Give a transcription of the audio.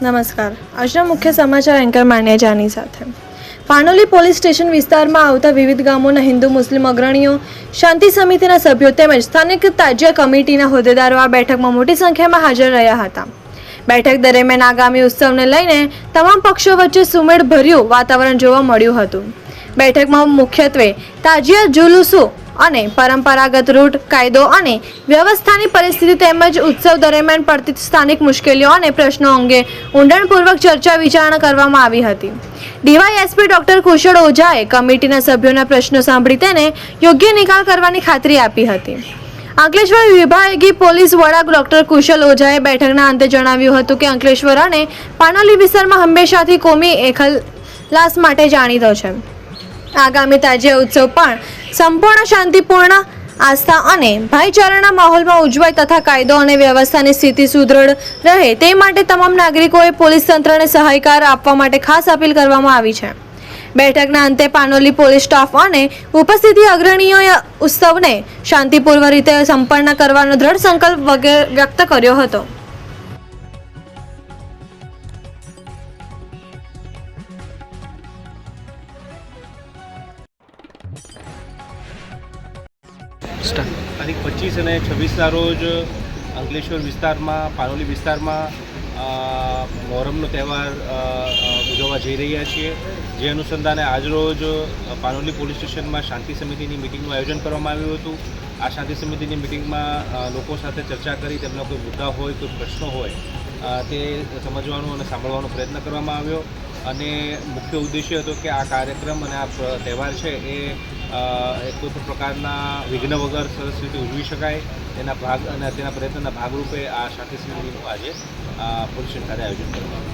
નમસ્કાર. આજના મુખ્ય સમાચાર એન્કર માન્યા જાની સાથે. પાનોલી પોલીસ સ્ટેશન વિસ્તારમાં આવતા વિવિધ ગામોના હિન્દુ મુસ્લિમ અગ્રણીઓ, શાંતિ સમિતિના સભ્યો તેમજ સ્થાનિક તાજિયા કમિટીના હોદ્દેદારો આ બેઠકમાં મોટી સંખ્યામાં હાજર રહ્યા હતા. બેઠક દરમિયાન આગામી ઉત્સવને લઈને તમામ પક્ષો વચ્ચે સુમેળભર્યું વાતાવરણ જોવા મળ્યું હતું. બેઠકમાં મુખ્યત્વે તાજિયા જુલુસો અને પરંપરાગત રૂટ, કાયદો અને વ્યવસ્થાની પરિસ્થિતિ તેમજ ઉત્સવ દરમિયાન પડતી સ્થાનિક મુશ્કેલીઓ અને પ્રશ્નો અંગે ઊંડાણપૂર્વક ચર્ચા વિચારણા કરવામાં આવી હતી. ડીવાયએસપી ડોક્ટર કુશળ ઓઝાએ કમિટીના સભ્યોના પ્રશ્નો સાંભળી તેને યોગ્ય નિકાલ કરવાની ખાતરી આપી હતી. અંકલેશ્વર વિભાગીય પોલીસ વડા ડોક્ટર કુશળ ઓઝાએ બેઠકના અંતે જણાવ્યું હતું કે અંકલેશ્વર અને પાનોલી વિસ્તારમાં હંમેશાથી કોમી એખલાસ માટે જાણીતો છે. આગામી તાજિયા ઉત્સવ પણ સંપૂર્ણ શાંતિપૂર્ણ, આસ્થા અને ભાઈચારાના માહોલમાં ઉજવાય તથા કાયદો અને વ્યવસ્થાની સ્થિતિ સુદૃઢ રહે તે માટે તમામ નાગરિકોએ પોલીસ તંત્રને સહકાર આપવા માટે ખાસ અપીલ કરવામાં આવી છે. બેઠકના અંતે પાનોલી પોલીસ સ્ટાફ અને ઉપસ્થિત અગ્રણીઓએ ઉત્સવને શાંતિપૂર્ણ રીતે સંપન્ન કરવાનો દ્રઢ સંકલ્પ વ્યક્ત કર્યો હતો. તારીખ 25 અને 26ના રોજ અંકલેશ્વર વિસ્તારમાં, પાનોલી વિસ્તારમાં મોહરમનો તહેવાર ઉજવવા જઈ રહ્યા છીએ. જે અનુસંધાને આજરોજ પાનોલી પોલીસ સ્ટેશનમાં શાંતિ સમિતિની મિટિંગનું આયોજન કરવામાં આવ્યું હતું. આ શાંતિ સમિતિની મિટિંગમાં લોકો સાથે ચર્ચા કરી તેમના કોઈ મુદ્દા હોય, કોઈ પ્રશ્નો હોય તે સમજવાનો અને સાંભળવાનો પ્રયત્ન કરવામાં આવ્યો. અને મુખ્ય ઉદ્દેશ્ય હતો કે આ કાર્યક્રમ અને આ તહેવાર છે એ કોઈ પણ પ્રકારના વિઘ્ન વગર સરસ રીતે ઉજવી શકાય તેના પ્રયત્નના ભાગરૂપે આ શાંતિ સમિતિનું આજે પોલીસ સ્ટેશન ખાતે આયોજન કરવામાં આવ્યું.